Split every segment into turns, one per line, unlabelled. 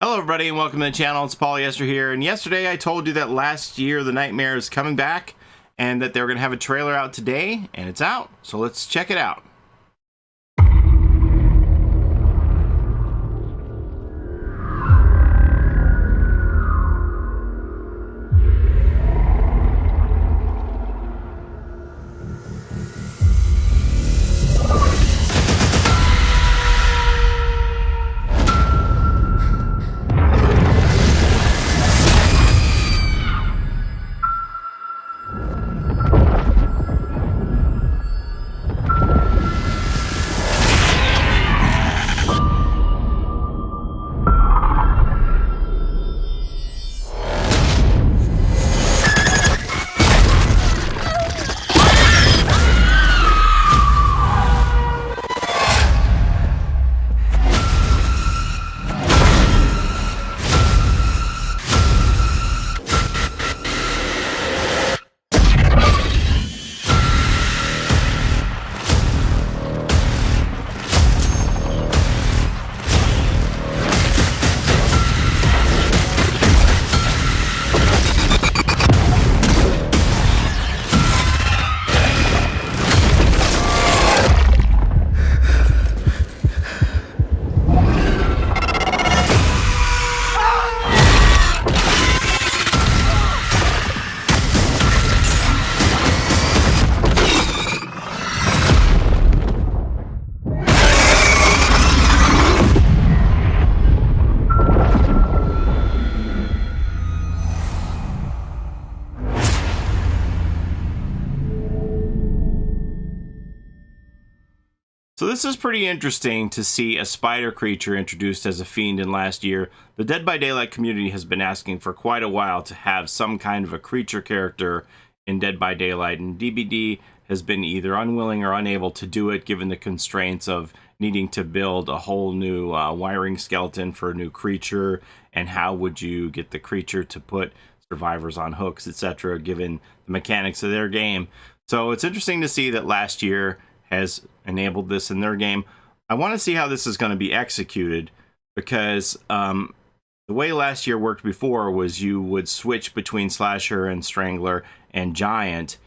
Hello everybody and welcome to the channel. It's Paulie, Esther here, and yesterday I told you that last year the Nightmare is coming back and that they're going to have a trailer out today, and it's out, so let's check it out. So this is pretty interesting to see a spider creature introduced as a fiend in last year. The Dead by Daylight community has been asking for quite a while to have some kind of a creature character in Dead by Daylight, and DBD has been either unwilling or unable to do it given the constraints of needing to build a whole new wiring skeleton for a new creature, and how would you get the creature to put survivors on hooks, etc., given the mechanics of their game. So it's interesting to see that last year has enabled this in their game. I want to see how this is going to be executed, because the way last year worked before was you would switch between Slasher and Strangler and Giant.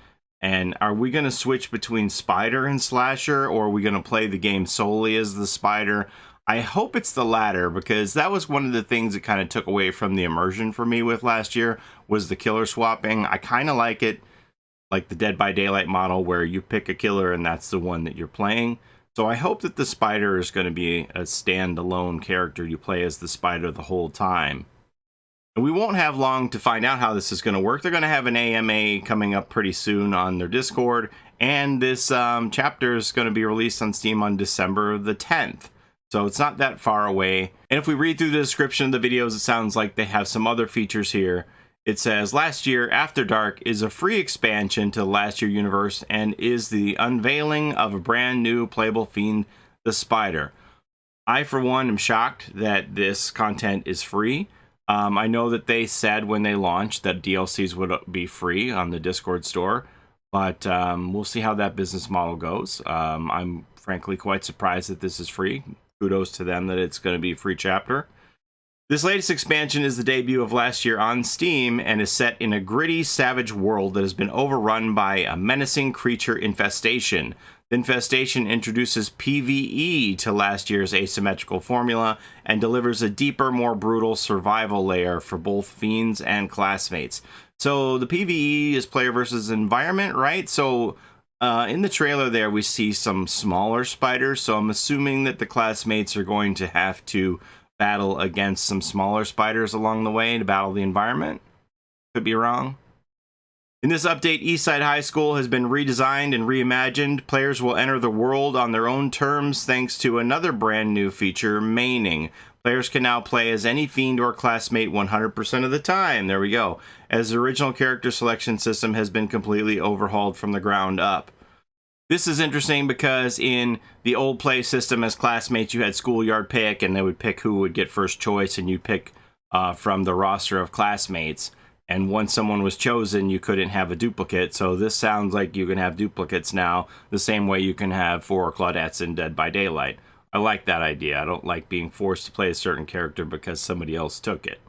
And are we going to switch between Spider and Slasher, or are we going to play the game solely as the Spider? I hope it's the latter, because that was one of the things that kind of took away from the immersion for me with last year, was the killer swapping. I kind of like it like the Dead by Daylight model, where you pick a killer and that's the one that you're playing. So I hope that the Spider is going to be a standalone character. You play as the Spider the whole time. And we won't have long to find out how this is going to work. They're going to have an AMA coming up pretty soon on their Discord, and this chapter is going to be released on Steam on December the 10th. So it's not that far away. And if we read through the description of the videos, it sounds like they have some other features here. It says, last year, After Dark is a free expansion to the last year universe and is the unveiling of a brand new playable fiend, the Spider. I, for one, am shocked that this content is free. I know that they said when they launched that DLCs would be free on the Discord store, but we'll see how that business model goes. I'm frankly quite surprised that this is free. Kudos to them that it's going to be a free chapter. This latest expansion is the debut of last year on Steam and is set in a gritty, savage world that has been overrun by a menacing creature infestation. The infestation introduces PvE to last year's asymmetrical formula and delivers a deeper, more brutal survival layer for both fiends and classmates. So the PvE is player versus environment, right? So in the trailer there we see some smaller spiders, so I'm assuming that the classmates are going to have to battle against some smaller spiders along the way to battle the environment. Could be wrong. In this update, Eastside High School has been redesigned and reimagined. Players will enter the world on their own terms thanks to another brand new feature, maining. Players can now play as any fiend or classmate 100% of the time. There we go. As the original character selection system has been completely overhauled from the ground up. This is interesting because in the old play system as classmates, you had schoolyard pick, and they would pick who would get first choice, and you pick from the roster of classmates. And once someone was chosen, you couldn't have a duplicate. So this sounds like you can have duplicates now, the same way you can have 4 Claudettes in Dead by Daylight. I like that idea. I don't like being forced to play a certain character because somebody else took it.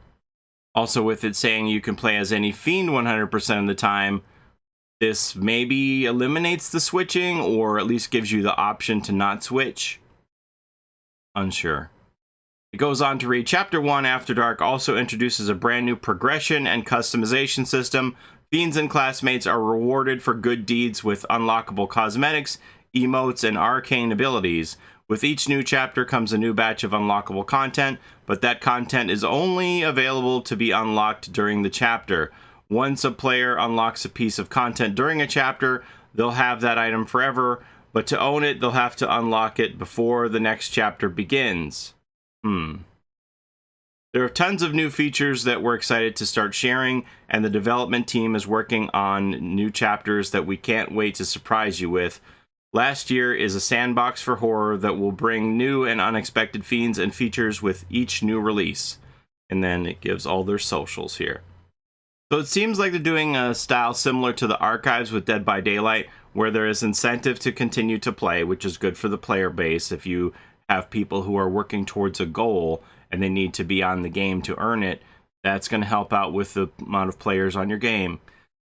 Also, with it saying you can play as any fiend 100% of the time, this maybe eliminates the switching, or at least gives you the option to not switch. Unsure. It goes on to read, Chapter 1 After Dark also introduces a brand new progression and customization system. Fiends and classmates are rewarded for good deeds with unlockable cosmetics, emotes, and arcane abilities. With each new chapter comes a new batch of unlockable content, but that content is only available to be unlocked during the chapter. Once a player unlocks a piece of content during a chapter, they'll have that item forever, but to own it, they'll have to unlock it before the next chapter begins. There are tons of new features that we're excited to start sharing, and the development team is working on new chapters that we can't wait to surprise you with. Last year is a sandbox for horror that will bring new and unexpected fiends and features with each new release. And then it gives all their socials here. So it seems like they're doing a style similar to the archives with Dead by Daylight, where there is incentive to continue to play, which is good for the player base. If you have people who are working towards a goal and they need to be on the game to earn it, that's going to help out with the amount of players on your game.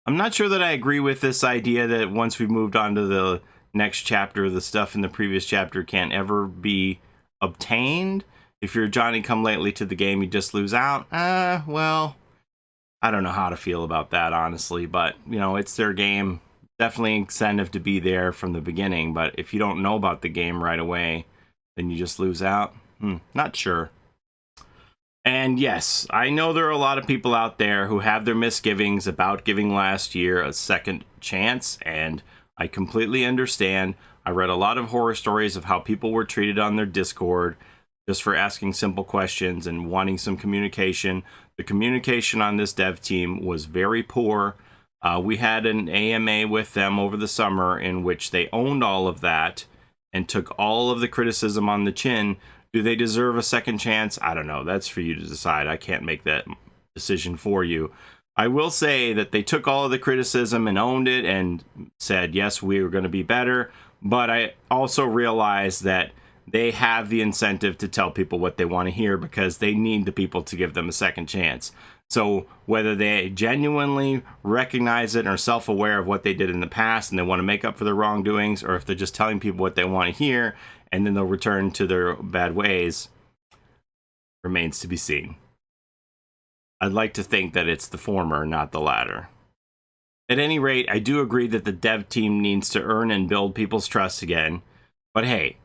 I'm not sure that I agree with this idea that once we've moved on to the next chapter, the stuff in the previous chapter can't ever be obtained. If you're Johnny-come-lately to the game, you just lose out. Well, I don't know how to feel about that, honestly, but, you know, it's their game. Definitely incentive to be there from the beginning, but if you don't know about the game right away, then you just lose out. Not sure. And yes, I know there are a lot of people out there who have their misgivings about giving last year a second chance, and I completely understand. I read a lot of horror stories of how people were treated on their Discord just for asking simple questions and wanting some communication. The communication on this dev team was very poor. We had an AMA with them over the summer in which they owned all of that and took all of the criticism on the chin. Do they deserve a second chance? I don't know. That's for you to decide. I can't make that decision for you. I will say that they took all of the criticism and owned it and said, yes, we are going to be better. But I also realize that they have the incentive to tell people what they want to hear because they need the people to give them a second chance. So whether they genuinely recognize it or are self-aware of what they did in the past and they want to make up for their wrongdoings, or if they're just telling people what they want to hear and then they'll return to their bad ways, remains to be seen. I'd like to think that it's the former, not the latter. At any rate, I do agree that the dev team needs to earn and build people's trust again. But hey,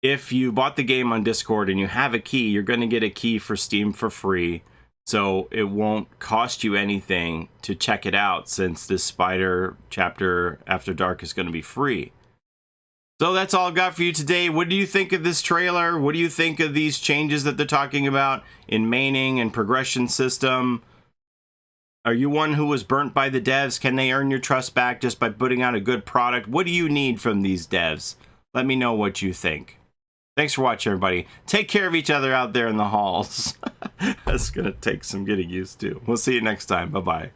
if you bought the game on Discord and you have a key, you're going to get a key for Steam for free. So it won't cost you anything to check it out since this Spider Chapter After Dark is going to be free. So that's all I've got for you today. What do you think of this trailer? What do you think of these changes that they're talking about in maining and progression system? Are you one who was burnt by the devs? Can they earn your trust back just by putting out a good product? What do you need from these devs? Let me know what you think. Thanks for watching, everybody. Take care of each other out there in the halls. That's going to take some getting used to. We'll see you next time. Bye-bye.